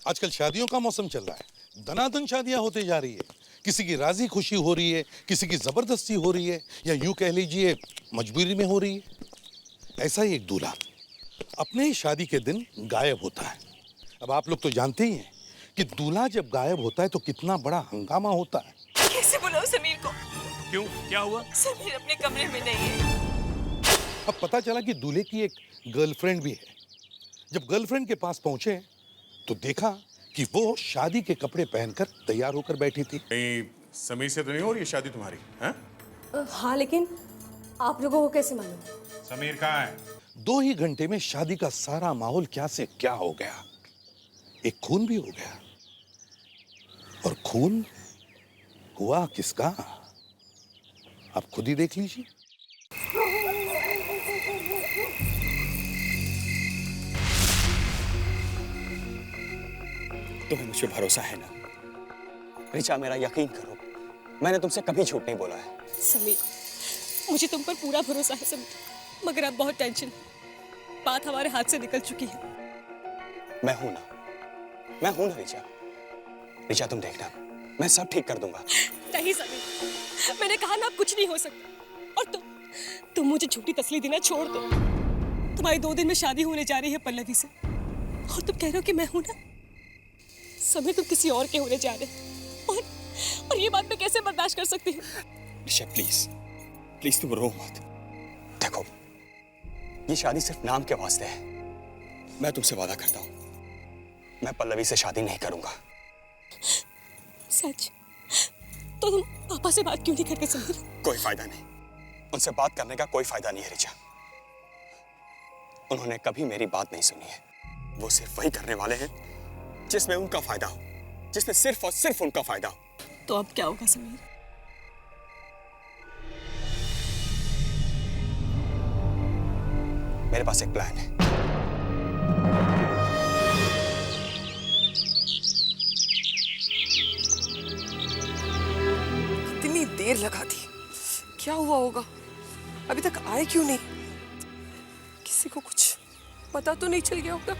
आजकल शादियों का मौसम चल रहा है, धनाधन शादियां होते जा रही है। किसी की राजी खुशी हो रही है, किसी की जबरदस्ती हो रही है, या यूं कह लीजिए मजबूरी में हो रही है। ऐसा ही एक दूल्हा अपने ही शादी के दिन गायब होता है। अब आप लोग तो जानते ही हैं कि दूल्हा जब गायब होता है तो कितना बड़ा हंगामा होता है। कैसे बुलाओ समीर को? क्यों, क्या हुआ? समीर अपने कमरे में नहीं है। अब पता चला कि दूल्हे की एक गर्लफ्रेंड भी है। जब गर्लफ्रेंड के पास पहुंचे तो देखा कि वो शादी के कपड़े पहनकर तैयार होकर बैठी थी। नहीं, समीर से तो नहीं हो रही है शादी तुम्हारी? हैं? हाँ, लेकिन आप लोगों को कैसे मालूम? समीर कहाँ है? 2 ही घंटे में शादी का सारा माहौल क्या से क्या हो गया। एक खून भी हो गया। और खून हुआ किसका, आप खुद ही देख लीजिए। तुम्हें मुझे भरोसा है ना? ऋचा, मेरा यकीन करो, मैंने तुमसे कभी झूठ नहीं बोला है। समीर, मुझे तुम पर पूरा भरोसा है समीर, मगर अब बहुत टेंशन है। बात हमारे हाथ से निकल चुकी है। मैं हूं ना ऋचा। ऋचा, तुम देखना, मैं सब ठीक कर दूंगा। नहीं समीर, मैंने कहा ना, अब कुछ नहीं हो सकता। और तुम मुझे झूठी तसल्ली देना छोड़ दो। तुम्हारी 2 दिन में शादी होने जा रही है पल्लवी से, और तुम कह रहे हो कि मैं हूं ना। समीर, तुम किसी और के होने जा रहे हो, और ये बात मैं कैसे बर्दाश्त कर सकती हूँ? ऋचा, प्लीज तुम रो मत। देखो, ये शादी सिर्फ नाम के वास्ते है। मैं तुमसे वादा करता हूँ, मैं पल्लवी से शादी नहीं करूंगा। सच? तो तुम पापा से बात क्यों नहीं करते समीर? कोई फायदा नहीं, उनसे बात करने का कोई फायदा नहीं है ऋचा। उन्होंने कभी मेरी बात नहीं सुनी है। वो सिर्फ वही करने वाले हैं जिसमें उनका फायदा हो, जिसमें सिर्फ और सिर्फ उनका फायदा हो। तो अब क्या होगा समीर? मेरे पास एक प्लान है। इतनी देर लगा दी, क्या हुआ होगा? अभी तक आए क्यों नहीं? किसी को कुछ पता तो नहीं चल गया होगा?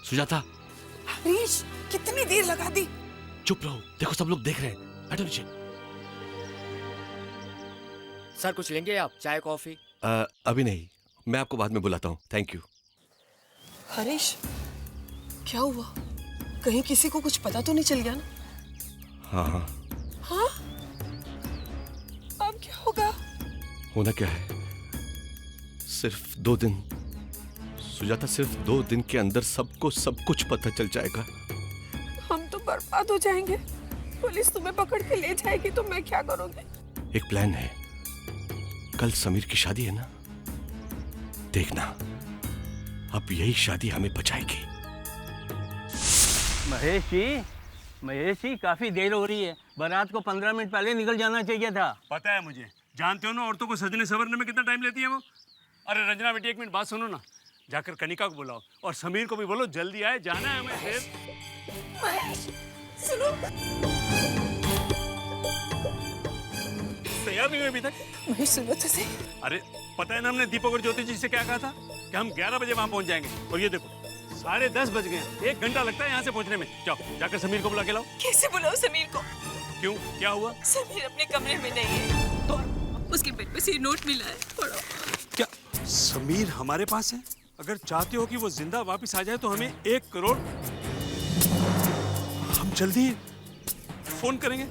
सुजाता, हरीश, कितनी देर लगा दी? चुप रहो, देखो सब लोग देख रहे हैं। बैठो नीचे। सर, कुछ लेंगे आप? चाय, कॉफी? अभी नहीं, मैं आपको बाद में बुलाता हूँ। Thank you. हरीश, क्या हुआ? कहीं किसी को कुछ पता तो नहीं चल गया ना? हाँ, हाँ? अब क्या होगा? होना क्या है, सिर्फ 2 दिन सुजाता, सिर्फ 2 दिन के अंदर सबको सब कुछ पता चल जाएगा। हम तो बर्बाद हो जाएंगे। पुलिस तुम्हें पकड़ के ले जाएगी तो मैं क्या करूंगी? एक प्लान है, कल समीर की शादी है ना, देखना अब यही शादी हमें बचाएगी। महेश जी, काफी देर हो रही है। बारात को 15 मिनट पहले निकल जाना चाहिए था। पता है मुझे, जानते हो ना औरतों को सजने संवरने में कितना टाइम लेती है वो। अरे रंजना बेटी, 1 मिनट बात सुनो ना। जाकर कनिका को बुलाओ और समीर को भी बोलो जल्दी आए, जाना है हमें फिर। सुनो, तैयार नहीं हुए अभी तक? महेश सुनो तो सही। अरे पता है ना हमने दीपक और ज्योति जी से क्या कहा था कि हम 11 बजे वहां पहुंच जाएंगे, और ये देखो 10:30 बज गए हैं। 1 घंटा लगता है यहाँ से पहुंचने में। जाओ, जाकर समीर को बुला के लाओ। कैसे बुलाओ समीर को? क्यों, क्या हुआ? समीर अपने कमरे में नहीं है। तो उसके बेड पे से नोट मिला है, पढ़ो। क्या समीर हमारे पास है? अगर चाहते हो कि वो जिंदा वापस आ जाए तो हमें 1 करोड़, हम जल्दी फोन करेंगे।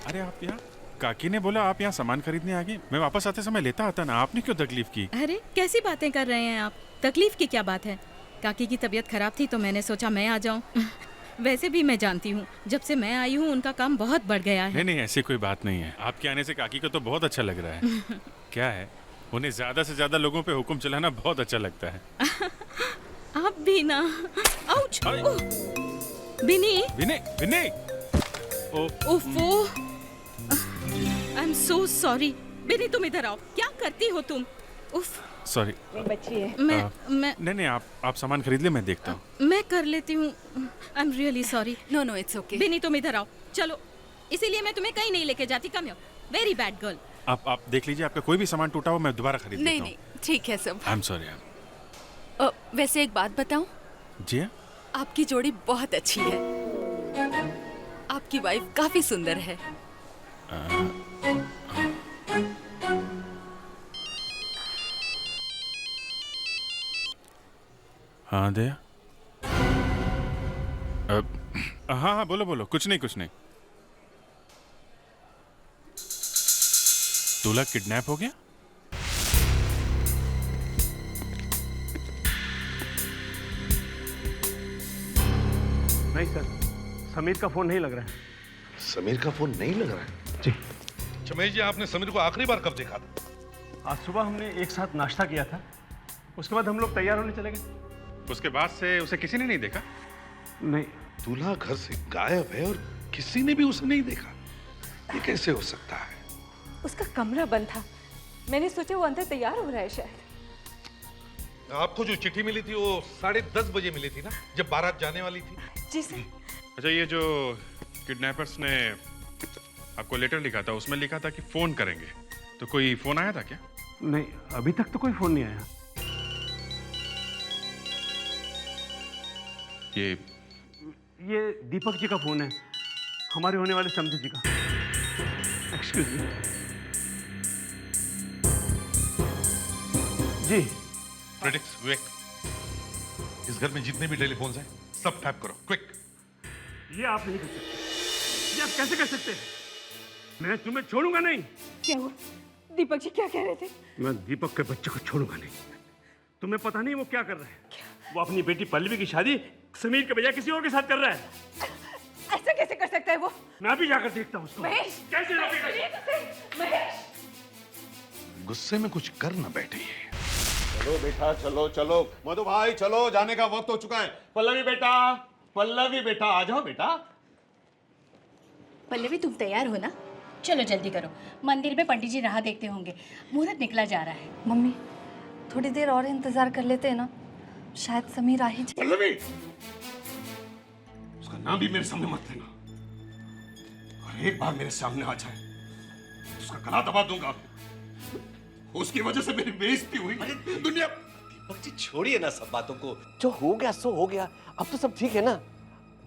अरे आप यहाँ, काकी ने बोला आप यहाँ सामान खरीदने आ गए। मैं वापस आते समय लेता आता ना, आपने क्यों तकलीफ की? अरे कैसी बातें कर रहे हैं आप? तकलीफ की क्या बात है? काकी की तबीयत खराब थी तो मैंने सोचा मैं आ जाऊं। वैसे भी मैं जानती हूँ, जब से मैं आई हूँ उनका काम बहुत बढ़ गया है। नहीं नहीं, ऐसी कोई बात नहीं है। आपके आने से काकी को तो बहुत अच्छा लग रहा है। क्या है, उन्हें ज्यादा से ज्यादा लोगों पे हुक्म चलाना बहुत अच्छा लगता है। आप भी ना। आउच! बिनी! विनय, विनय! ओफो! I am so sorry. बिनी, तुम इधर आओ। क्या करती हो तुम? उफ! सॉरी। बच्ची है। मैं नहीं, आप सामान खरीद ले, मैं देखता हूँ। मैं कर लेती हूँ। I am really sorry. No no it's okay. Bini तुम इधर आओ, चलो। इसीलिए मैं तुम्हें कहीं नहीं लेके जाती। कम वेरी बैड गर्ल। आप देख लीजिए, आपका कोई भी सामान टूटा हो मैं दोबारा खरीद नहीं लेता हूँ। नहीं ठीक है सब। I am sorry. वैसे एक बात बताऊं, जी हाँ? आपकी जोड़ी बहुत अच्छी है। आपकी वाइफ काफी सुंदर है। हाँ दया। हाँ, बोलो, कुछ नहीं। दूल्हा किडनैप हो गया? नहीं सर, समीर का फोन नहीं लग रहा है। समीर का फोन नहीं लग रहा है? जी। चमेश जी, आपने समीर को आखिरी बार कब देखा था? आज सुबह हमने एक साथ नाश्ता किया था, उसके बाद हम लोग तैयार होने चले गए। उसके बाद से उसे किसी ने नहीं देखा? नहीं। दूल्हा घर से गायब है और किसी ने भी उसे नहीं देखा। ये कैसे हो सकता है? उसका कमरा बंद था, मैंने सोचा वो अंदर तैयार हो रहा है शायद। आपको जो चिट्ठी मिली थी वो 10:30 बजे मिली थी ना, जब बारात जाने वाली थी? जी सर। अच्छा, ये जो किडनैपर्स ने आपको लेटर लिखा था, उसमें लिखा था कि फोन करेंगे, तो कोई फोन आया था क्या? नहीं, अभी तक तो कोई फोन नहीं आया। ये दीपक जी का फोन है, हमारे होने वाले समधी जी का। Excuse me. जी। प्रेडिक्स विवेक, इस घर में जितने भी टेलीफोन्स हैं सब टैप करो, क्विक। ये आप नहीं कर सकते। ये आप कैसे कर सकते हैं? मैं तुम्हें छोड़ूंगा नहीं। क्या हुआ? दीपक जी क्या कह रहे थे? मैं दीपक के बच्चे को छोड़ूंगा नहीं। तुम्हें पता नहीं वो क्या कर रहा है? वो अपनी बेटी पल्लवी की शादी समीर के बजाय किसी और के साथ कर रहा है। ऐसा कैसे कर सकता है वो? मैं भी जाकर देखता हूँ उसको। महेश! कैसे रोकेगा? महेश! गुस्से में कुछ कर न बैठे ये। चलो बेटा, चलो मधु भाई, चलो, जाने का वक्त हो चुका है। पल्लवी बेटा आ जाओ बेटा। पल्लवी तुम तैयार हो ना? चलो जल्दी करो, मंदिर में पंडित जी राह देखते होंगे, मुहूर्त निकला जा रहा है। मम्मी थोड़ी देर और इंतजार कर लेते हैं ना, शायद समीर आ ही जाए। पल्लवी, उसका नाम भी मेरे सामने मत लेना, और एक बार मेरे सामने आ जाए तो उसका गला दबा दूंगा। उसकी वजह से मेरी बेइज्जती हुई। दुनिया। दीपक जी छोड़िए ना सब बातों को, जो हो गया सो हो गया, अब तो सब ठीक है ना।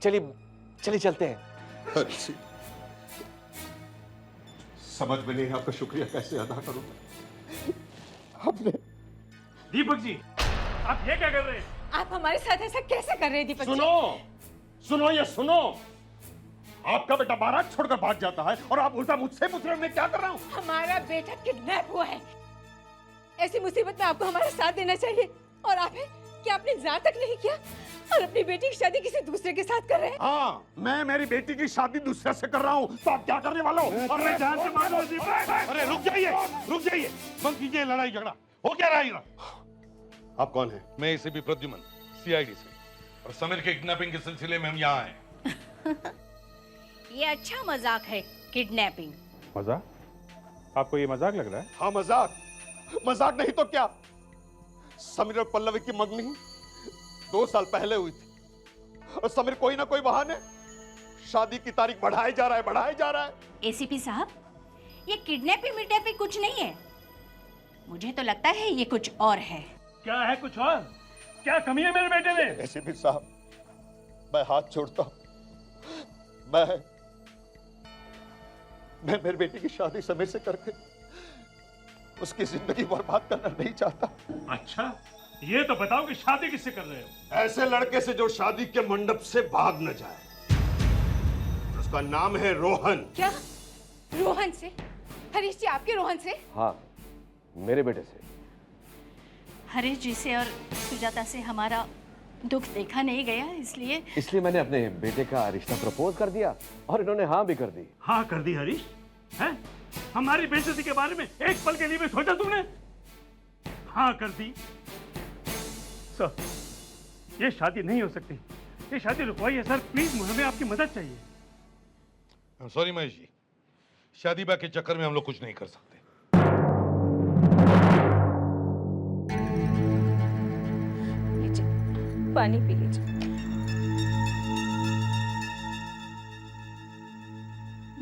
चलिए चलते हैं। समझ में नहीं आपका शुक्रिया कैसे अदा करूं। आपने दीपक जी, आप ये क्या कर रहे हैं? आप हमारे साथ ऐसा कैसे कर रहे हैं दीपक जी? सुनो, आपका बेटा बारात छोड़कर भाग जाता है और आप उल्टा मुझसे पूछ रहे हो मैं क्या कर रहा हूं? हमारा बेटा किडनैप हुआ है। ऐसी मुसीबत में आपको हमारा साथ देना चाहिए, और आप है कि आपने इंतजार तक नहीं किया और अपनी बेटी की शादी किसी दूसरे के साथ कर रहे हैं। हाँ, मैं मेरी बेटी की शादी दूसरे से कर रहा हूँ, तो आप क्या करने वाले हो? अरे जान से मार दो दीपक। अरे रुक जाइए, बंद कीजिए लड़ाई झगड़ा। हो क्या रहा है? आप कौन हैं? मैं एसीपी प्रद्युमन, सीआईडी से, और समीर के किडनैपिंग के सिलसिले में हम यहाँ आए। ये अच्छा मजाक है, किडनैपिंग। मजाक? आपको ये मजाक लग रहा है? हाँ मजाक नहीं तो क्या। समीर और पल्लवी की मंगनी 2 साल पहले हुई थी, और समीर कोई ना कोई बहाने शादी की तारीख बढ़ाए जा रहा है। एसीपी साहब, ये किडनैपिंग कुछ नहीं है, मुझे तो लगता है ये कुछ और है। क्या है कुछ और? क्या कमी है मेरे बेटे में? एसीपी साहब, मैं हाथ जोड़ता हूं, मैं मेरी बेटी की शादी समीर से करके उसकी जिंदगी बर्बाद करना नहीं चाहता। अच्छा, ये तो बताओ कि शादी किससे कर रहे हो? ऐसे लड़के से जो शादी के मंडप से भाग न जाए। उसका नाम है रोहन। क्या? रोहन से? हरीश जी, आपके रोहन से? हाँ, मेरे बेटे से। हरीश जी से और सुजाता से हमारा दुख देखा नहीं गया, इसलिए मैंने अपने बेटे का रिश्ता प्रपोज कर दिया और इन्होंने हाँ भी कर दी। हाँ कर दी हरीश? हैं? हमारी बेइज्जती के बारे में एक पल के लिए भी सोचा तुमने? हाँ कर दी। सर, ये शादी नहीं हो सकती, ये शादी रुकवाइए सर, प्लीज, हमें आपकी मदद चाहिए। सॉरी महेश जी, शादी ब्याह के चक्कर में हम लोग कुछ नहीं कर सकते। पानी पी लीजिए।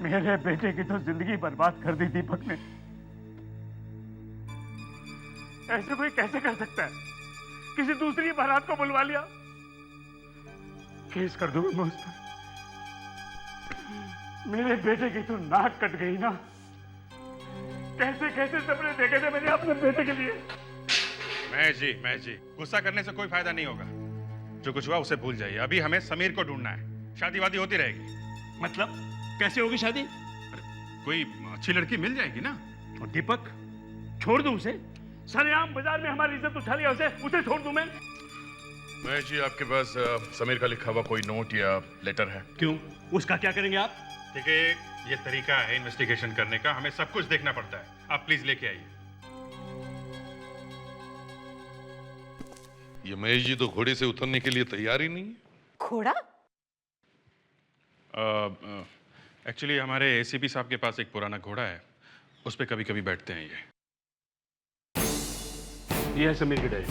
मेरे बेटे की तो जिंदगी बर्बाद कर दी दीपक ने। ऐसे कोई कैसे कर सकता है? किसी दूसरी बारात को बुलवा लिया। केस कर दूंगा मैं उस पर। मेरे बेटे की तो नाक कट गई ना। कैसे कैसे सपने देखे थे मैंने अपने बेटे के लिए। महेश जी, गुस्सा करने से कोई फायदा नहीं होगा। जो कुछ हुआ उसे भूल जाइए। अभी हमें समीर को ढूंढना है। शादी वादी होती रहेगी। मतलब कैसे होगी शादी? कोई अच्छी लड़की मिल जाएगी ना। और दीपक, छोड़ दूं उसे? सरेआम बाजार में हमारी इज्जत उछा लिया उसे छोड़ दूं मैं? महेश जी, आपके पास समीर का लिखा हुआ कोई नोट या लेटर है? क्यों, उसका क्या करेंगे आप? देखिए, ये तरीका है इन्वेस्टिगेशन करने का। हमें सब कुछ देखना पड़ता है। आप प्लीज लेके आइए। ये महेश जी तो घोड़े से उतरने के लिए तैयार ही नहीं है। घोड़ा? एक्चुअली हमारे एसीपी साहब के पास एक पुराना घोड़ा है। उस पर कभी कभी बैठते हैं ये है समीर की डायरी।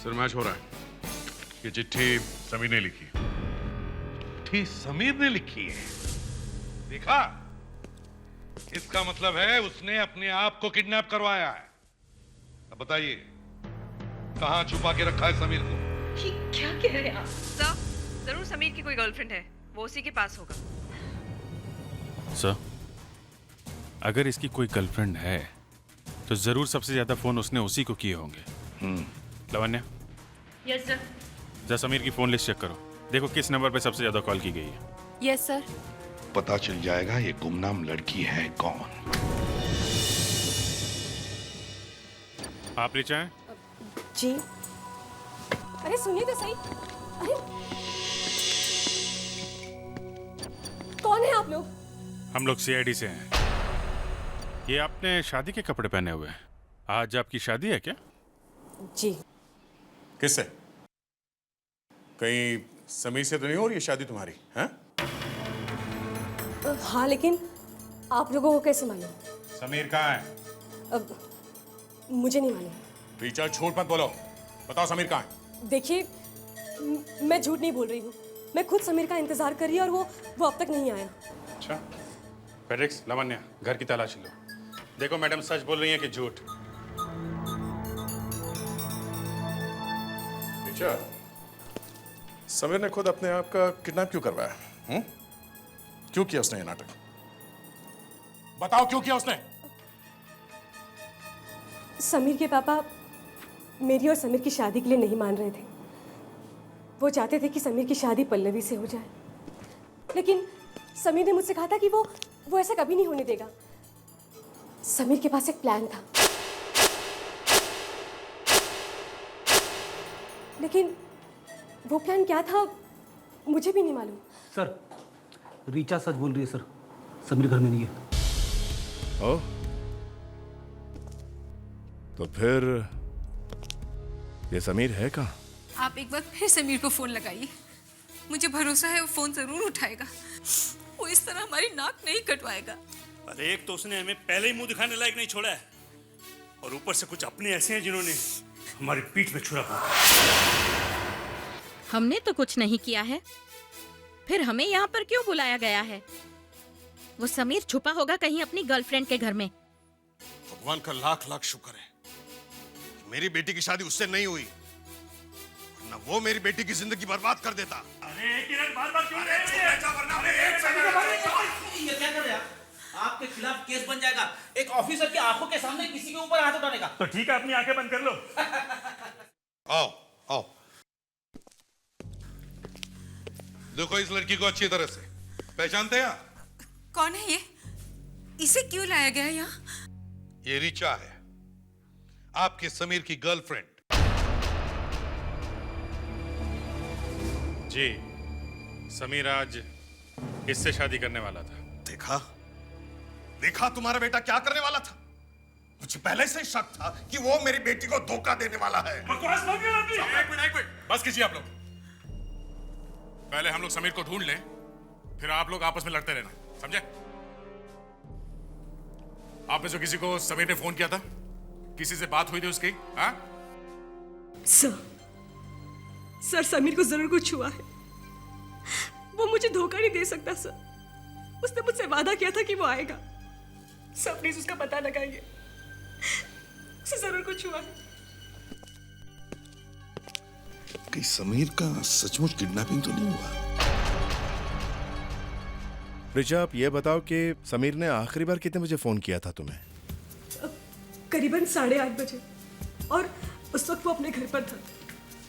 सरमाश हो रहा है। ये चिट्ठी समीर ने लिखी। चिट्ठी समीर ने लिखी है? देखा, इसका मतलब है उसने अपने आप को किडनैप करवाया है। अब बताइए, कहां छुपा के रखा है समीर को? क्या कह रहे हैं आप? सर, जरूर समीर की कोई गर्लफ्रेंड है, वो उसी के पास होगा। सर, अगर इसकी कोई गर्लफ्रेंड है तो जरूर सबसे ज्यादा फोन उसने उसी को किए होंगे। Lavanya, yes sir. जरा समीर की फोन लिस्ट चेक करो। देखो किस नंबर पे सबसे ज्यादा कॉल की गई है। Yes sir. पता चल जाएगा ये गुमनाम लड़की है कौन। आप ऋचा हैं? जी। अरे सुनिए तो सही। अरे कौन है आप लोग? हम लोग सीआईडी से हैं। ये आपने शादी के कपड़े पहने हुए हैं। आज आपकी शादी है क्या? जी। किससे? कहीं समीर से तो नहीं हो रही है शादी तुम्हारी? हैं? हाँ, लेकिन आप लोगों को कैसे मालूम? समीर कहाँ है? अब मुझे नहीं मालूम। रीचा, झूठ मत बोलो। बताओ समीर कहाँ है? देखिए, मैं झूठ नहीं बोल रही हूँ। मैं खुद समीर का इंतजार कर रही हूँ और वो अब तक नहीं आया। अच्छा, फेडेरिक्स, लावण्या, घर की तलाशी लो। देखो मैडम सच बोल रही हैं कि झूठ? रीचा, समीर ने खुद अपने आप का किडनैप क्यों करवाया? क्यों किया उसने ये नाटक? बताओ क्यों किया उसने? समीर के पापा मेरी और समीर की शादी के लिए नहीं मान रहे थे। वो चाहते थे कि समीर की शादी पल्लवी से हो जाए, लेकिन समीर ने मुझसे कहा था कि वो ऐसा कभी नहीं होने देगा। समीर के पास एक प्लान था, लेकिन वो प्लान क्या था मुझे भी नहीं मालूम। सर, रीचा सच बोल रही है सर। समीर घर में नहीं है। ओ, तो फिर ये समीर है कहाँ? आप एक बार फिर समीर को फोन लगाइए। मुझे भरोसा है वो फोन जरूर उठाएगा। वो इस तरह हमारी नाक नहीं कटवाएगा। अरे एक तो उसने हमें पहले ही मुंह दिखाने लायक नहीं छोड़ा है, और ऊपर से कुछ अपने ऐसे हैं जिन्होंने हमारी पीठ में छुरा मारा। हमने तो कुछ नहीं किया है, फिर हमें यहाँ पर क्यों बुलाया गया है? वो समीर छुपा होगा कहीं अपनी गर्लफ्रेंड के घर में। भगवान का लाख लाख शुक्र है मेरी बेटी की शादी उससे नहीं हुई, वरना वो मेरी बेटी की जिंदगी बर्बाद कर देता। अरे एक मिनट, बार-बार क्यों ये क्या कर रहे हैं? आपके खिलाफ केस बन जाएगा। एक ऑफिसर की आंखों के सामने किसी के ऊपर हाथ उठाने का। तो ठीक है, अपनी आंखें बंद कर लो। आओ आओ, देखो इस लड़की को अच्छी तरह से पहचानते हैं आप? कौन है ये? इसे क्यों लाया गया यहाँ? ये रीचा है, आपके समीर की गर्लफ्रेंड। जी, समीर आज इससे शादी करने वाला था। देखा देखा तुम्हारा बेटा क्या करने वाला था। मुझे पहले से शक था कि वो मेरी बेटी को धोखा देने वाला है। बकवास मत करो। एक मिनट, बस कीजिए आप लोग। पहले हम लोग समीर को ढूंढ लें, फिर आप लोग आपस में लड़ते रहना, समझे? आप में से किसी को समीर ने फोन किया था? किसी से बात हुई थी उसकी? हाँ? सर समीर को जरूर कुछ हुआ है। वो मुझे धोखा नहीं दे सकता सर। उसने मुझसे वादा किया था कि वो आएगा। सर प्लीज उसका पता लगाइए। उसे जरूर कुछ हुआ है। कहीं समीर का सचमुच किडनैपिंग तो नहीं हुआ? रिचा, आप ये बताओ कि समीर ने आखिरी बार कितने बजे फोन किया था तुम्हें? करीबन 8:30 बजे, और उस वक्त वो अपने घर पर था।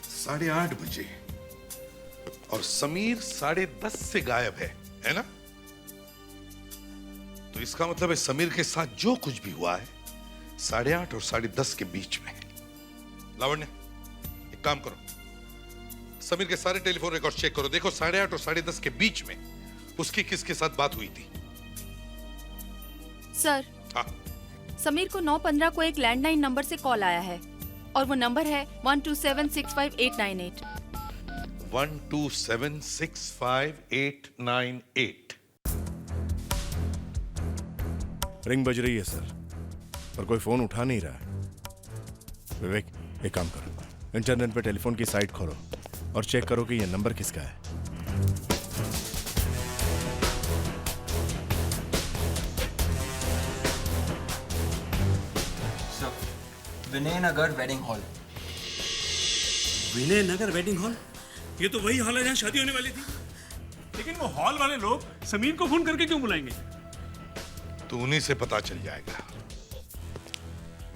8:30 बजे? और समीर 10:30 से गायब है ना? तो इसका मतलब है समीर के साथ जो कुछ भी हुआ है 8:30 और 10:30 के बीच में। लावण्य, एक काम करो, समीर के सारे टेलीफोन रिकॉर्ड चेक करो। देखो 8:30 और 10:30 के बीच में उसकी किसके साथ बात हुई थी? सर, हाँ। समीर को 9:15 को एक लैंडलाइन नंबर से कॉल आया है और वो नंबर है 12765 12765 रिंग बज रही है सर, पर कोई फोन उठा नहीं रहा है। विवेक, एक काम करो, इंटरनेट पे टेलीफोन की साइट खोलो और चेक करो कि ये नंबर किसका है। विनय नगर वेडिंग हॉल। विनय नगर वेडिंग हॉल? ये तो वही हॉल है जहाँ शादी होने वाली थी। लेकिन वो हॉल वाले लोग समीर को फोन करके क्यों बुलाएंगे? तो उन्हीं से पता चल जाएगा।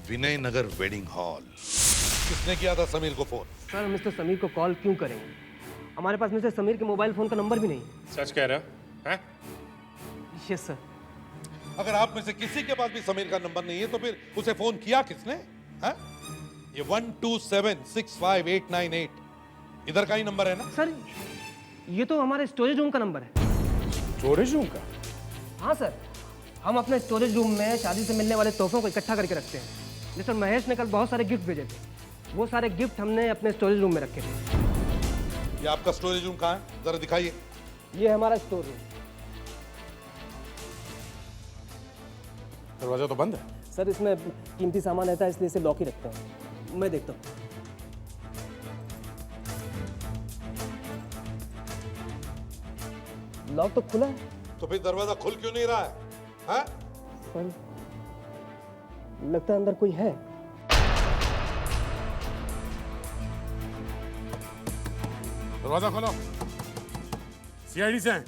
विनय नगर वेडिंग हॉल किसने किया था समीर को फोन? सर, मिस्टर समीर को कॉल क्यों करेंगे? हमारे पास मिस्टर समीर के मोबाइल फोन का नंबर भी नहीं। सच कह रहा है? Yes sir. अगर आप में से किसी के पास भी समीर का नंबर नहीं है तो फिर उसे फोन किया किसने? है? ये 12765 इधर का ही नंबर है ना? सर, ये तो हमारे स्टोरेज रूम का नंबर है। स्टोरेज रूम का? हाँ सर, हम अपने स्टोरेज रूम में शादी से मिलने वाले तोहफों को इकट्ठा करके रखते हैं। मिस्टर महेश ने कल बहुत सारे गिफ्ट भेजे थे, वो सारे गिफ्ट हमने अपने स्टोरेज रूम में रखे थे। ये आपका स्टोरेज रूम कहाँ है? जरा दिखाइए। ये हमारा स्टोर रूम। दरवाजा तो बंद है। सर, इसमें कीमती सामान रहता है इसलिए इसे लॉक ही रखते हैं। मैं देखता हूँ। लॉक तो खुला है। तो फिर दरवाजा खुल क्यों नहीं रहा है? हाँ? सर, लगता है अंदर कोई है। दरवाजा खोलो। सीआईडी से हैं।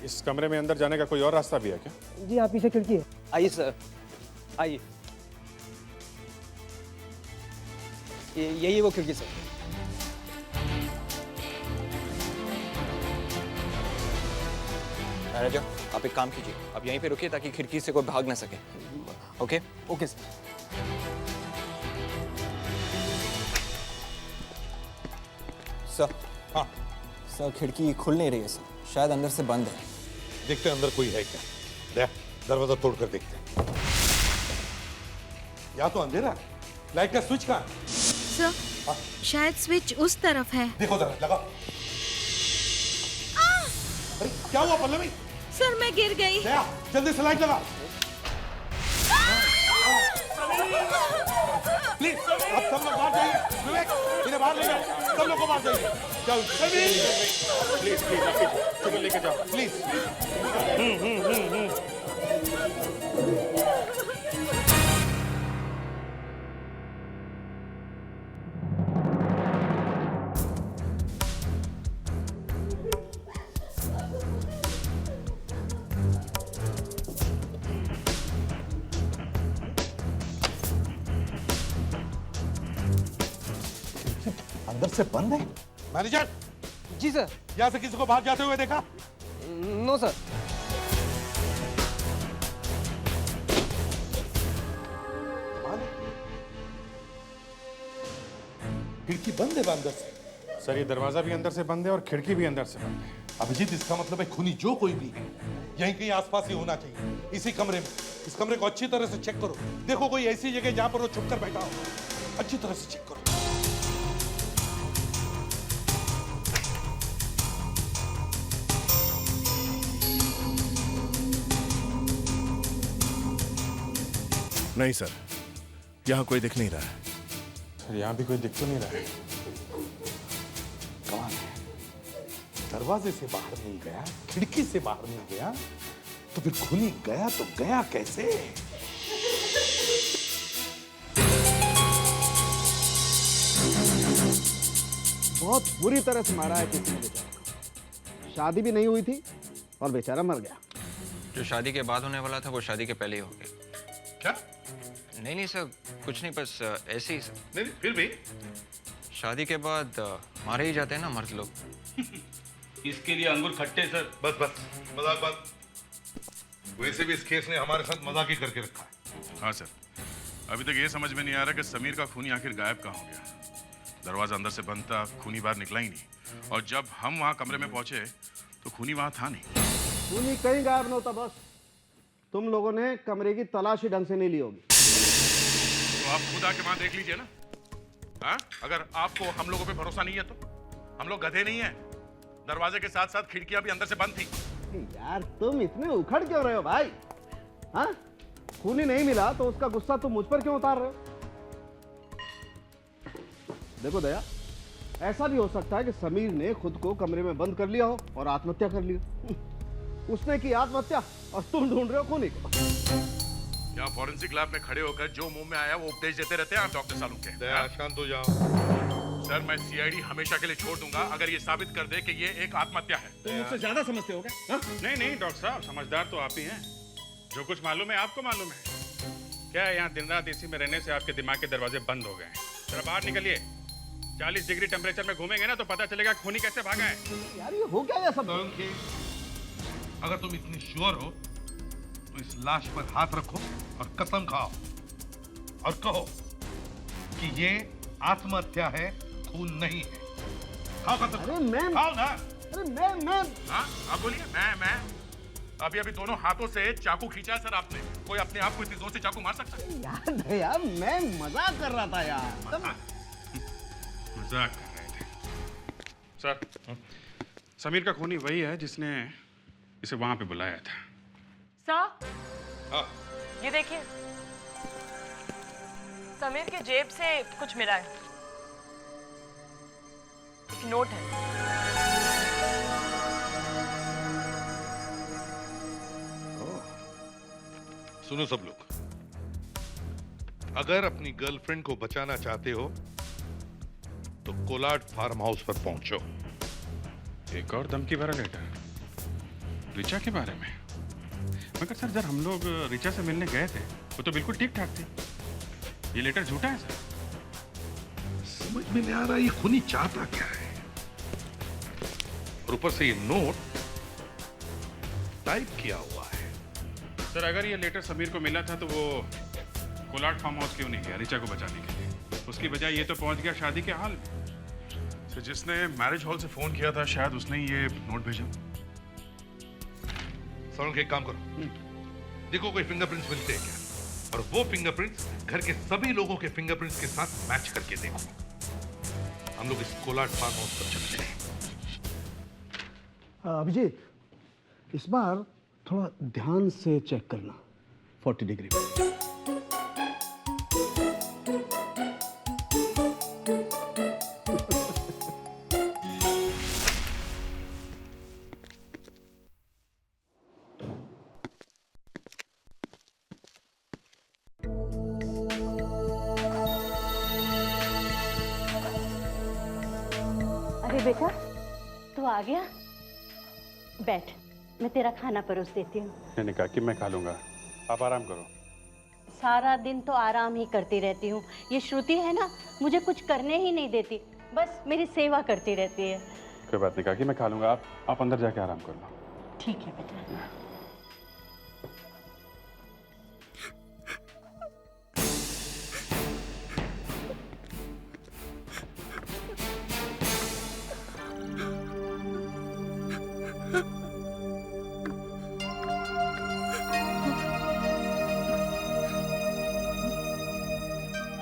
इस कमरे में अंदर जाने का कोई और रास्ता भी है क्या? जी हाँ, पीछे खिड़की है। आइए सर, आइए। यही वो खिड़की सर। मैनेजर, आप एक काम कीजिए, आप यहीं पे रुकिए ताकि खिड़की से कोई भाग ना सके। ओके? Okay sir. सर, हाँ सर, खिड़की खुल नहीं रही है सर, शायद अंदर से बंद है। देखते हैं अंदर कोई है क्या। दरवाजा तोड़कर देखते हैं। या तो अंधेरा, लाइट का स्विच कहाँ है? सर, शायद स्विच उस तरफ है। देखो जरा, लगाओ। अरे क्या हुआ पल्लवी? सर, मैं गिर गई। जल्दी से लाइट लगा। प्लीज, आप सब लोग बाहर जाइए। विवेक, इन्हें बाहर ले जाओ। सब लोग को बाहर जाइए। जाओ। प्लीज प्लीज, आप लेके जाओ प्लीज। अंदर से बंद है। मैनेजर। जी सर। यहाँ से किसी को बाहर जाते हुए देखा? No sir. खिड़की बंद है अंदर से। सर, ये दरवाजा भी अंदर से बंद है और खिड़की भी अंदर से बंद है। अभिजीत, इसका मतलब है खूनी जो कोई भी है यहीं कहीं आसपास ही होना चाहिए, इसी कमरे में। इस कमरे को अच्छी तरह से चेक करो। देखो कोई ऐसी जगह जहां पर वो छुप कर बैठा हो। अच्छी तरह से चेक करो। नहीं सर, यहाँ कोई दिख नहीं रहा है। सर यहाँ भी कोई दिख तो नहीं रहा है। कौन है? दरवाजे से बाहर नहीं गया, खिड़की से बाहर नहीं गया, तो फिर खूनी गया तो गया कैसे? बहुत बुरी तरह से मारा है किसी ने बेचारा को। शादी भी नहीं हुई थी और बेचारा मर गया। जो शादी के बाद होने वाला था वो शादी के पहले ही हो गया। क्या? नहीं सर, कुछ नहीं, बस ऐसे ही सर। नहीं फिर भी शादी के बाद मारे ही जाते हैं ना मर्द लोग। इसके लिए अंगूर खट्टे सर। बस मजाक बात। वैसे भी इस केस ने हमारे साथ मजाक ही करके रखा है। हाँ सर, अभी तक ये समझ में नहीं आ रहा कि समीर का खूनी आखिर गायब कहाँ हो गया। दरवाजा अंदर से बंद था, खूनी बाहर निकला ही नहीं, और जब हम वहाँ कमरे में पहुंचे तो खूनी वहाँ था नहीं। खूनी कहीं गायब न होता बस। तुम लोगों ने कमरे की तलाशी ढंग से नहीं ली होगी। तो आप खुद आके वहाँ देख लीजिए ना। हाँ, अगर आपको हम लोगों पे भरोसा नहीं है तो हम लोग गधे नहीं है। दरवाजे के साथ साथ खिड़कियां भी अंदर से बंद थी। यार तुम इतने उखड़ क्यों रहे हो भाई? हाँ, खूनी नहीं मिला तो उसका गुस्सा तुम मुझ पर क्यों उतार रहे हो? देखो दया, ऐसा भी हो सकता है कि समीर ने खुद को कमरे में बंद कर लिया हो और आत्महत्या कर ली हो। उसने की आत्महत्या और तुम ढूंढ रहे हो खूनी को। यहाँ फॉरेंसिक लैब में खड़े होकर जो मुंह में आया वो उपदेश देते रहते हैं आप डॉक्टर सालू के। दया शांत हो जाओ। सर मैं सीआईडी हमेशा के लिए छोड़ दूंगा अगर ये साबित कर दे कि ये एक आत्महत्या है। तुम मुझसे ज्यादा समझते हो क्या? नहीं डॉक्टर साहब, समझदार तो आप ही हैं। जो कुछ मालूम है आपको मालूम है। क्या है, यहाँ दिन रात इसी में रहने से आपके दिमाग के दरवाजे बंद हो गए हैं। जरा बाहर निकलिए। 40 डिग्री टेम्परेचर में घूमेंगे ना तो पता चलेगा खूनी कैसे भागा है। यार ये हो क्या ये सब? अगर तुम इतनी श्योर हो तो इस लाश पर हाथ रखो और कसम खाओ और कहो कि ये आत्महत्या है, खून नहीं है। खाओ कसम। अरे मैं खाओ ना। अरे मैं हाँ आप बोलिए। मैं अभी दोनों हाथों से चाकू खींचा है सर आपने। कोई अपने आप को इतनी जोर से चाकू मार सकता है? यार दया, मैं मजाक कर रहा था यार। मजाक कर रहे थे सर। समीर का खूनी वही है जिसने इसे वहां पे बुलाया था। सर, हाँ। ये देखिए, समीर के जेब से कुछ मिला है। एक नोट है। सुनो सब लोग, अगर अपनी गर्लफ्रेंड को बचाना चाहते हो तो कोलाड फार्म हाउस पर पहुंचो। एक और धमकी भरा लेटर रिचा के बारे में। मगर सर जब हम लोग रिचा से मिलने गए थे वो तो बिल्कुल ठीक ठाक थी। ये लेटर झूठा है सर। समझ में नहीं आ रहा ये खूनी चाहता क्या है। और ऊपर से ये नोट टाइप किया हुआ है। सर अगर ये लेटर समीर को मिला था तो वो कोलाड फार्म हाउस क्यों नहीं गया रिचा को बचाने के लिए? उसकी बजाय ये तो पहुंच गया शादी के हाल में। तो जिसने मैरिज हॉल से फोन किया था शायद उसने ही ये नोट भेजा। सरोन के एक काम करो, देखो कोई फिंगरप्रिंट्स मिलते हैं क्या, और वो फिंगरप्रिंट्स घर के सभी लोगों के फिंगरप्रिंट्स के साथ मैच करके देखो। हम लोग इस कोलाड फार्म हाउस पर चलते हैं। अभिजीत, इस बार थोड़ा ध्यान से चेक करना 40 डिग्री पे। अरे बेटा, तू आ गया? बैठ, मैं तेरा खाना परोस देती हूँ। मैंने कहा कि मैं खा लूंगा, आप आराम करो। सारा दिन तो आराम ही करती रहती हूँ। ये श्रुति है ना, मुझे कुछ करने ही नहीं देती, बस मेरी सेवा करती रहती है। कोई बात नहीं, कहा कि मैं खा लूंगा। आप अंदर जाके आराम कर लो। ठीक है बेटा।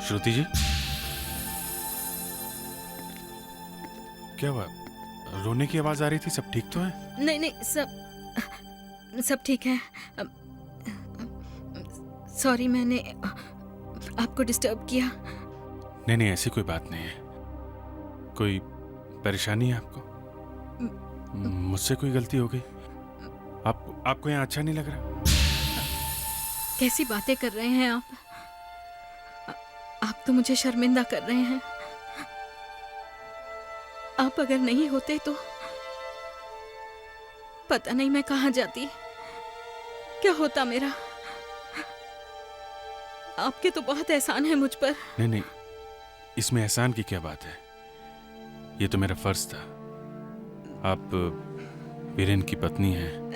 श्रुति जी, क्या हुआ? रोने की आवाज आ रही थी, सब ठीक तो है? नहीं, सब ठीक है। सॉरी, मैंने आपको डिस्टर्ब किया। नहीं नहीं, ऐसी कोई बात नहीं है। कोई परेशानी है आपको? मुझसे कोई गलती हो गई? आपको यहाँ अच्छा नहीं लग रहा? कैसी बातें कर रहे हैं आप? आप तो मुझे शर्मिंदा कर रहे हैं। आप अगर नहीं होते तो पता नहीं मैं कहाँ जाती, क्या होता मेरा। आपके तो बहुत एहसान है मुझ पर। नहीं नहीं, इसमें एहसान की क्या बात है? ये तो मेरा फर्ज था। आप वीरेन की पत्नी हैं।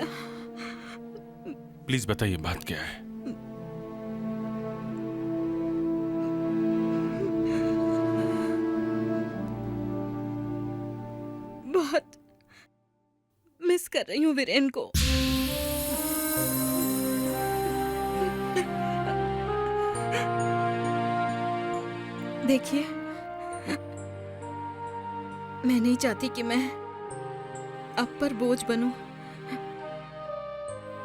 प्लीज बताइए बात क्या है? बहुत मिस कर रही हूँ वीरेन को। देखिए, मैं नहीं चाहती कि मैं आप पर बोझ बनूं।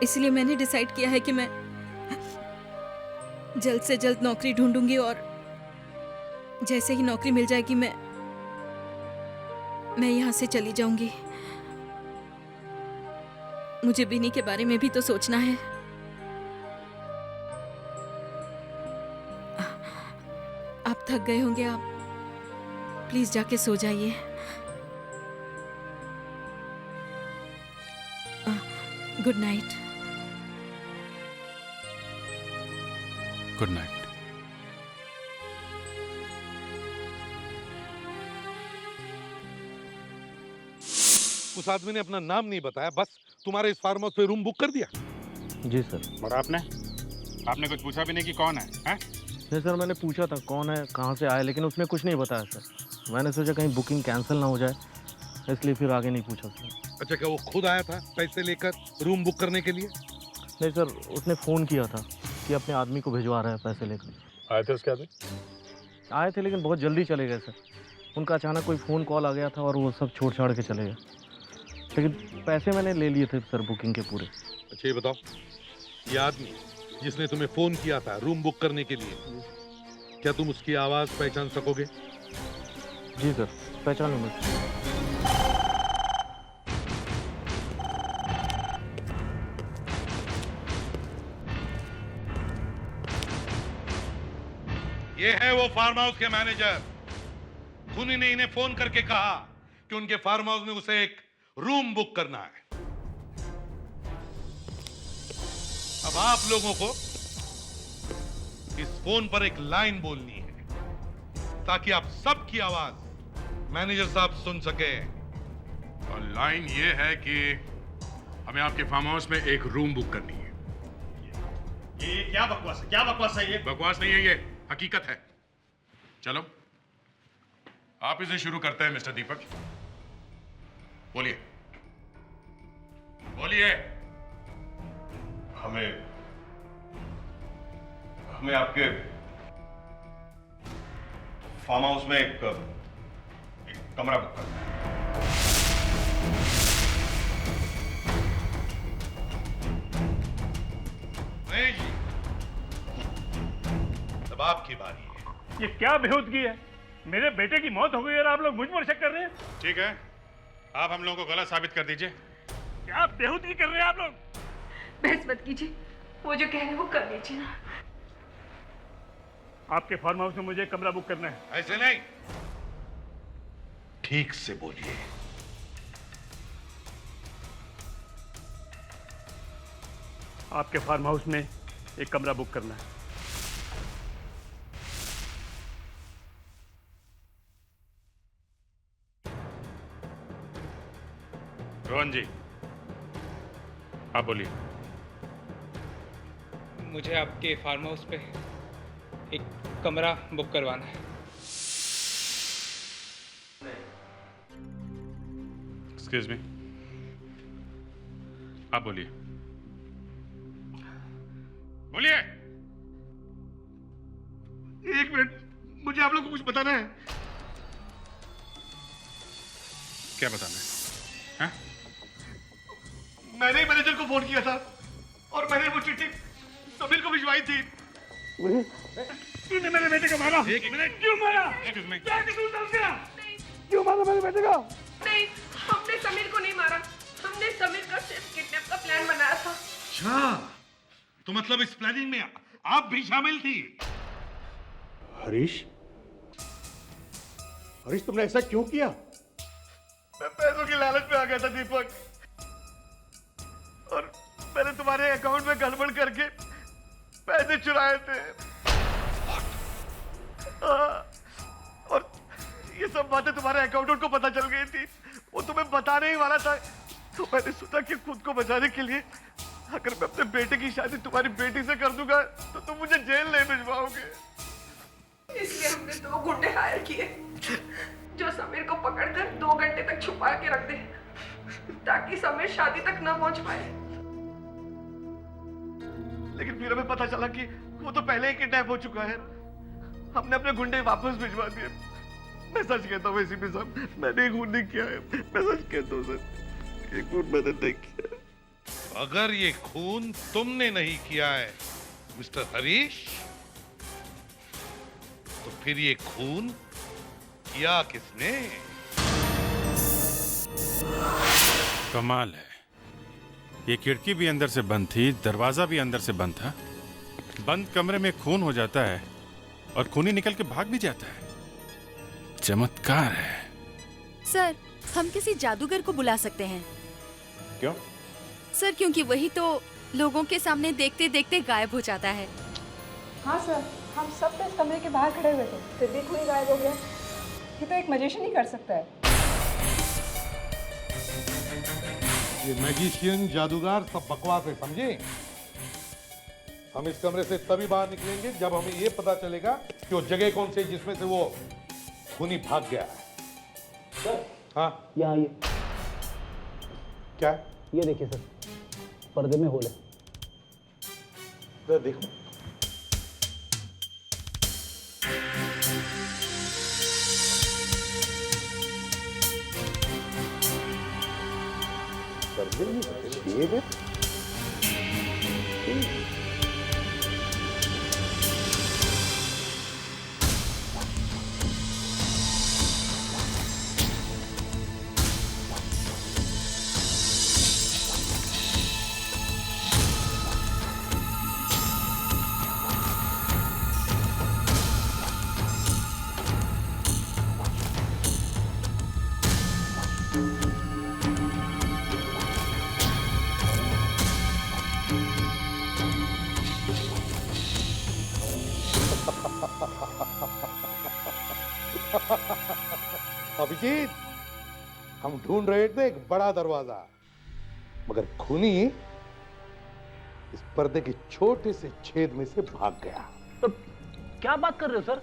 इसलिए मैंने डिसाइड किया है कि मैं जल्द से जल्द नौकरी ढूंढूंगी और जैसे ही नौकरी मिल जाएगी मैं यहाँ से चली जाऊंगी। मुझे बिनी के बारे में भी तो सोचना है। आप थक गए होंगे, आप प्लीज जाके सो जाइए। Good night. Good night. उस आदमी ने अपना नाम नहीं बताया, बस तुम्हारे इस फार्म हाउस पे रूम बुक कर दिया। जी सर। और आपने कुछ पूछा भी नहीं कि कौन है? नहीं सर, मैंने पूछा था कौन है, कहाँ से आया, लेकिन उसने कुछ नहीं बताया सर। मैंने सोचा कहीं बुकिंग कैंसिल ना हो जाए, इसलिए फिर आगे नहीं पूछा सर। अच्छा, क्या वो खुद आया था पैसे लेकर रूम बुक करने के लिए? नहीं सर, उसने फ़ोन किया था कि अपने आदमी को भिजवा रहा है पैसे लेकर। आए थे उसके आदमी? आए थे लेकिन बहुत जल्दी चले गए सर। उनका अचानक कोई फ़ोन कॉल आ गया था और वो सब छोड़ छाड़ के चले गए। लेकिन पैसे मैंने ले लिए थे सर बुकिंग के पूरे। अच्छा, ये बताओ, ये आदमी जिसने तुम्हें फोन किया था रूम बुक करने के लिए, क्या तुम उसकी आवाज पहचान सकोगे? जी सर, पहचान लूंगा। ये है वो फार्म हाउस के मैनेजर। खुनी ने इन्हें फोन करके कहा कि उनके फार्म हाउस में उसे एक रूम बुक करना है। अब आप लोगों को इस फोन पर एक लाइन बोलनी है ताकि आप सबकी आवाज मैनेजर साहब सुन सके। और लाइन ये है कि हमें आपके फार्म हाउस में एक रूम बुक करनी है। ये क्या बकवास है? क्या बकवास है ये? बकवास नहीं है, ये हकीकत है। चलो आप इसे शुरू करते हैं मिस्टर दीपक। बोलिए बोलिए। हमें आपके फार्म हाउस में एक कमरा बुक करना है। नहीं जी, अब आपकी बारी है। ये क्या बेहूदगी है? मेरे बेटे की मौत हो गई और आप लोग मुझ पर शक कर रहे हैं? ठीक है, आप हम लोगों को गलत साबित कर दीजिए। क्या बेहूदगी कर रहे हैं आप लोग? बहस मत कीजिए, वो जो कह रहे हैं वो कर लीजिए ना। आपके फार्म हाउस में मुझे एक कमरा बुक करना है। ऐसे नहीं, ठीक से बोलिए। आपके फार्म हाउस में एक कमरा बुक करना है। रोहन जी, आप बोलिए। मुझे आपके फार्म हाउस पे एक कमरा बुक करवाना है। एक्सक्यूज मी, आप बोलिए बोलिए। एक मिनट, मुझे आप लोग को कुछ बताना है। क्या बताना है? हाँ? मैंने ही मैनेजर को फोन किया था और मैंने वो चिट्ठी समीर को भिजवाई थी। तूने मेरे बेटे को मारा। एक मिनट। क्यों मारा? क्या कसूर था उसका? क्यों मारा मेरे बेटे को? नहीं, हमने समीर को नहीं मारा। हमने समीर का सिर्फ किडनैप का प्लान बनाया था। अच्छा, तो मतलब इस प्लानिंग में आप भी शामिल थी? हरीश, हरीश तुमने ऐसा क्यों किया? मैं पैसों की लालच में आ गया था दीपक, और मैंने तुम्हारे अकाउंट में गड़बड़ करके पैसे चुराए थे। और ये सब बातें तुम्हारे अकाउंटेंट को पता चल गई थी। वो तुम्हें बताने ही वाला था, तो मैंने सोचा कि खुद को बचाने के लिए अगर मैं अपने बेटे की शादी तुम्हारी बेटी से कर दूंगा तो तुम मुझे जेल नहीं भिजवाओगे। इसलिए हमने 2 गुंडे हायर किए जो समीर को पकड़कर 2 घंटे तक छुपा के रख दे, ताकि समीर शादी तक ना पहुंच पाए। लेकिन फिर हमें पता चला कि वो तो पहले ही किडनैप हो चुका है। हमने अपने गुंडे वापस भिजवा दिए। मैं सच कहता हूँ एसीपी साहब, मैंने ये खून नहीं किया है। मैं सच कहता हूँ सर, ये खून मैंने नहीं किया। अगर ये खून तुमने नहीं किया है मिस्टर हरीश, तो फिर ये खून किया किसने? कमाल है, ये खिड़की भी अंदर से बंद थी, दरवाजा भी अंदर से बंद था। बंद कमरे में खून हो जाता है और खूनी निकल के भाग भी जाता है। चमत्कार है। सर, हम किसी जादूगर को बुला सकते हैं। क्यों? सर, क्योंकि वही तो लोगों के सामने देखते देखते गायब हो जाता है। हाँ सर, हम सब तो इस कमरे के बाहर खड़े हुए थे, फिर भी कोई गायब हो गया। ये तो एक मैजिशियन ही कर सकता है। ये मैजिशियन, जादूगर सब बकवास है, समझे? हम इस कमरे से तभी बाहर निकलेंगे जब हमें ये पता चलेगा कि वो जगह कौन सी है जिसमें से वो खूनी भाग गया है। सर, हाँ, यहाँ ये क्या? ये देखिए सर, पर्दे में होल है। जरा देखो। पर्दे में छेद है। अभिजीत, हम ढूंढ रहे थे एक बड़ा दरवाजा, मगर खूनी इस पर्दे के छोटे से छेद में से भाग गया। तो क्या बात कर रहे हो सर?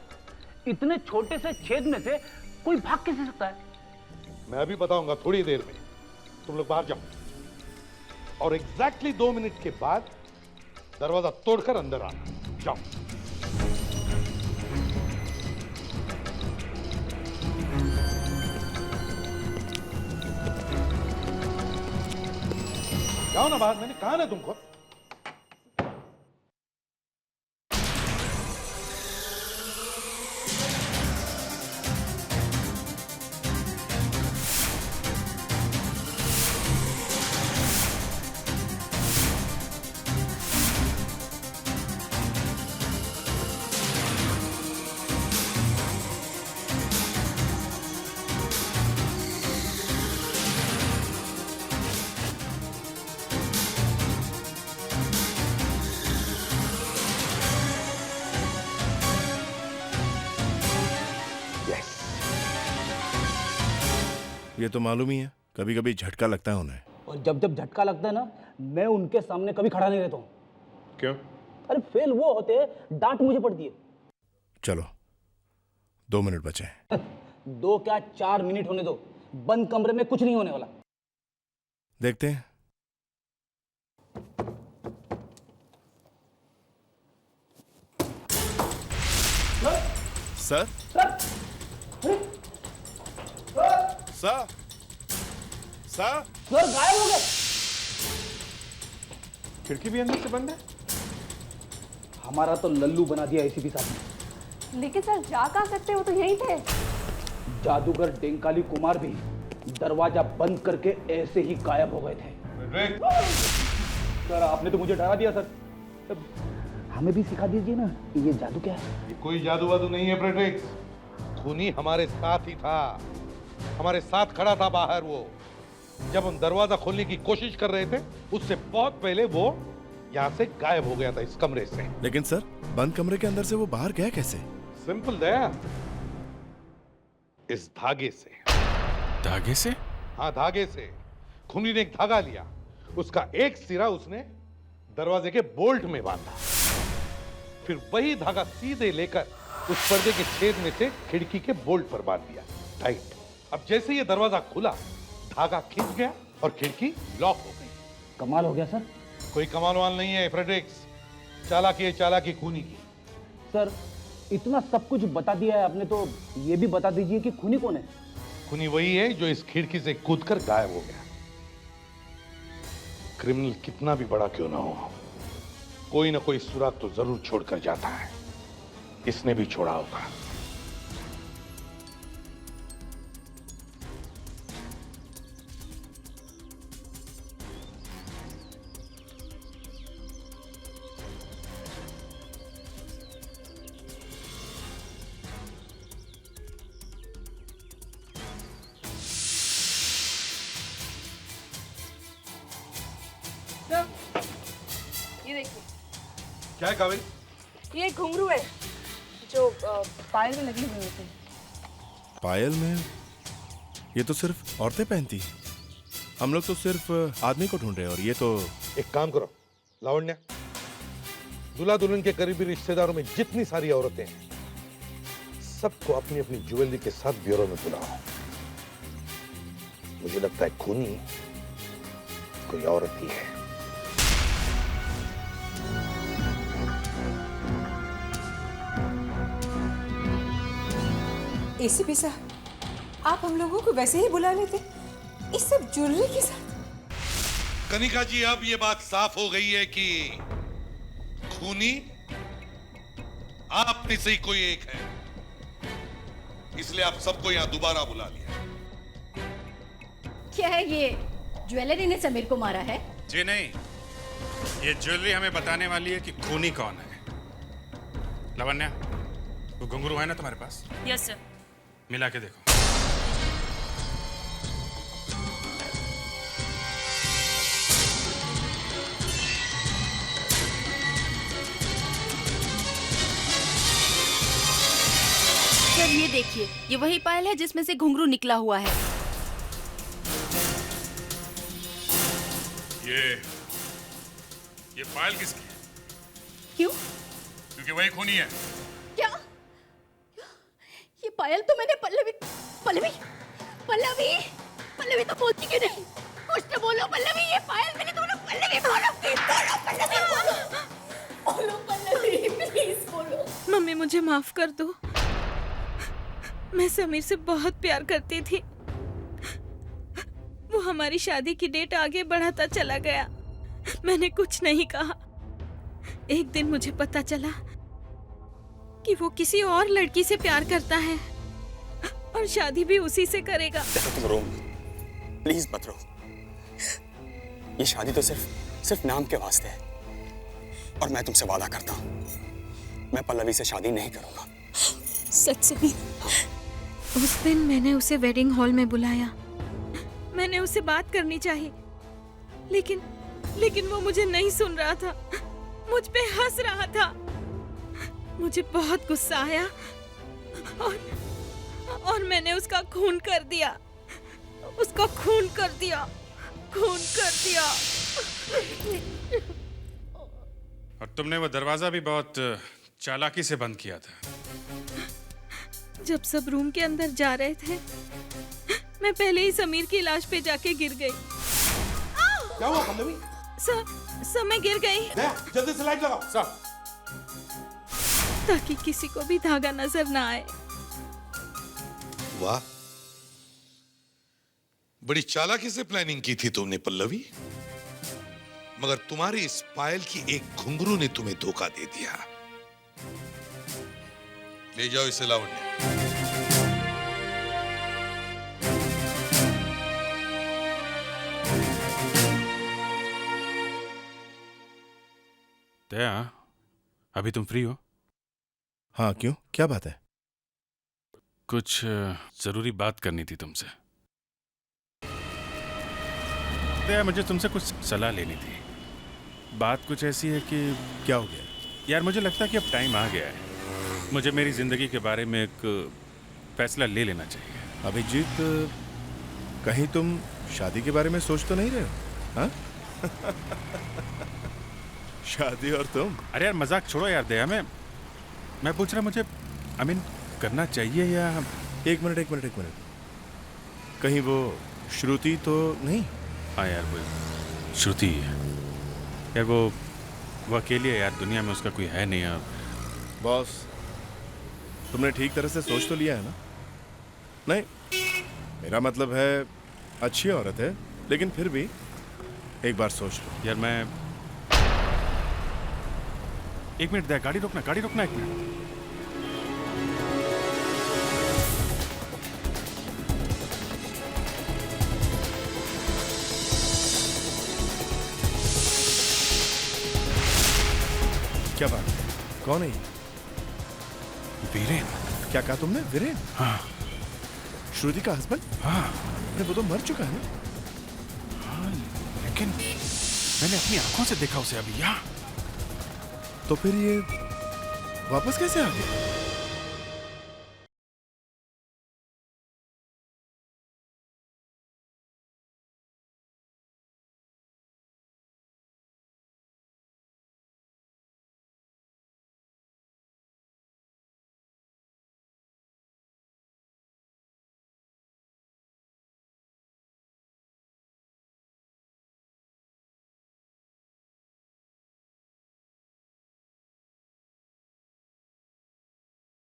इतने छोटे से छेद में से कोई भाग कैसे सकता है? मैं अभी बताऊंगा थोड़ी देर में। तुम लोग बाहर जाओ और एग्जैक्टली 2 मिनट के बाद दरवाजा तोड़कर अंदर आना। जाओ। जाओ ना बाहर, मैंने कहा ना तुमको। ये तो मालूम ही है, कभी कभी झटका लगता है उन्हें। और जब जब झटका लगता है ना, मैं उनके सामने कभी खड़ा नहीं रहता हूँ। क्यों? अरे फेल वो होते हैं, डांट मुझे पड़ती है। चलो 2 मिनट बचे हैं। 2 क्या 4 मिनट होने दो, बंद कमरे में कुछ नहीं होने वाला। देखते हैं। सर, सर, सर, सर गायब हो गए। खिड़की भी अंदर से बंद है। हमारा तो लल्लू बना दिया एसीपी साहब ने। लेकिन सर जा कहाँ सकते, वो तो यहीं थे। जादूगर डेंकाली कुमार भी दरवाजा बंद करके ऐसे ही गायब हो गए थे। सर आपने तो मुझे डरा दिया सर। हमें भी सिखा दीजिए ना कि ये जादू क्या है। ये कोई जादू वादू नहीं है फ्रेडरिक्स। खूनी हमारे साथ ही था, हमारे साथ खड़ा था बाहर। वो जब हम दरवाजा खोलने की कोशिश कर रहे थे उससे बहुत पहले वो यहाँ से गायब हो गया था इस कमरे से। लेकिन सर बंद कमरे के अंदर से वो बाहर गया कैसे? सिंपल दया, इस धागे से। धागे से? हाँ धागे से। खूनी ने एक धागा लिया, उसका एक सिरा उसने दरवाजे के बोल्ट में बांधा, फिर वही धागा सीधे लेकर उस पर्दे के छेद में से खिड़की के बोल्ट पर बांध दिया टाइट। अब जैसे ये दरवाजा खुला, धागा खिंच गया और खिड़की लॉक हो गई। कमाल हो गया सर। कोई कमाल वाल नहीं है फ्रेडरिक्स, चालाकी है चालाकी खूनी की। सर इतना सब कुछ बता दिया है आपने, तो ये भी बता दीजिए कि खूनी कौन है। खूनी वही है जो इस खिड़की से कूदकर गायब हो गया। क्रिमिनल कितना भी बड़ा क्यों ना हो, कोई ना कोई सुराग तो जरूर छोड़कर जाता है। इसने भी छोड़ा होगा। ये देखिए, क्या है कावेरी? ये घुंघरू है जो पायल में लगे हुए होते हैं। पायल में? ये तो सिर्फ औरतें पहनती हैं। हम लोग तो सिर्फ आदमी को ढूंढ रहे हैं। और ये तो एक काम करो लावण्या, दूल्हा दुल्हन के करीबी रिश्तेदारों में जितनी सारी औरतें हैं सबको अपनी अपनी ज्वेलरी के साथ ब्यूरो में बुलाओ। मुझे लगता है खूनी कोई औरत ही है। एसीपी साहब, आप हम लोगों को वैसे ही बुला लेते, इस सब ज्वेलरी के साथ। कनिका जी, अब ये बात साफ हो गई है कि खूनी आप में से ही कोई एक है, इसलिए आप सबको यहां दोबारा बुला लिया। क्या है ये? ज्वेलरी ने समीर को मारा है? जी नहीं, ये ज्वेलरी हमें बताने वाली है कि खूनी कौन है। लावण्या, वो घुंघरू है ना तुम्हारे पास? Yes sir. मिला के देखो। सर ये देखिए, ये वही पायल है जिसमें से घुंघरू निकला हुआ है। ये पायल किसकी है? क्यों? क्योंकि वही खूनी है। क्या? ये पायल तो मैंने पल्लवी पल्लवी पल्लवी पल्लवी तो बोलती क्यों नहीं? कुछ तो बोलो पल्लवी, ये पायल मैंने तुमने पल्लवी बोलो पल्लवी बोलो पल्लवी प्लीज बोलो। मम्मी मुझे माफ कर दो, मैं समीर से बहुत प्यार करती थी। वो हमारी शादी की डेट आगे बढ़ाता चला गया, मैंने कुछ नहीं कहा। एक दिन मुझे पता चला कि वो किसी और लड़की से प्यार करता है और शादी भी उसी से करेगा। देखो तुम रो, प्लीज मत रो। ये शादी तो सिर्फ नाम के वास्ते है, और मैं तुमसे वादा करता हूँ मैं पल्लवी से शादी नहीं करूंगा। सच सही। उस दिन मैंने उसे वेडिंग हॉल में बुलाया, मैंने उससे बात करनी चाहिए, लेकिन वो मुझे नहीं सुन रहा था, मुझ पे हंस रहा था। मुझे बहुत गुस्सा आया और मैंने उसका खून कर दिया, उसका खून कर दिया। और तुमने वो दरवाजा भी बहुत चालाकी से बंद किया था। जब सब रूम के अंदर जा रहे थे, मैं पहले ही समीर की लाश पे जाके गिर गई। क्या हुआ पल्लवी? सर मैं गिर गई। जल्दी से लाइट लगाओ सर, ताकि किसी को भी धागा नजर ना आए। वाह, बड़ी चालाकी से प्लानिंग की थी तुमने पल्लवी, मगर तुम्हारी इस पायल की एक घुंघरू ने तुम्हें धोखा दे दिया। ले जाओ इसे लावण्य। दया, अभी तुम फ्री हो? हाँ, क्यों? क्या बात है? कुछ जरूरी बात करनी थी तुमसे। दया, मुझे तुमसे कुछ सलाह लेनी थी। बात कुछ ऐसी है कि क्या हो गया? यार, मुझे लगता है कि अब टाइम आ गया है। मुझे मेरी जिंदगी के बारे में एक फैसला ले लेना चाहिए। अभिजीत, कहीं तुम शादी के बारे में सोच तो नहीं रहे हो? हाँ? शादी और तुम? अरे यार, मजाक छोड़ो यार दया। मैं पूछ रहा, मुझे करना चाहिए या... एक मिनट। कहीं वो श्रुति तो नहीं? हाँ यार, वो श्रुति है यार। वो अकेली है यार, दुनिया में उसका कोई है नहीं यार। बॉस, तुमने ठीक तरह से सोच तो लिया है ना? नहीं, मेरा मतलब है अच्छी औरत है, लेकिन फिर भी एक बार सोच लो। यार मैं... एक मिनट दया, गाड़ी रोकना एक मिनट। क्या बात है? कौन है ये? वीरेन। क्या कहा तुमने? वीरेन? हाँ। श्रुति का हस्बैंड? हाँ। अरे वो तो मर चुका है ना? हाँ, लेकिन मैंने अपनी आंखों से देखा उसे अभी यहाँ। तो फिर ये वापस कैसे आ गया?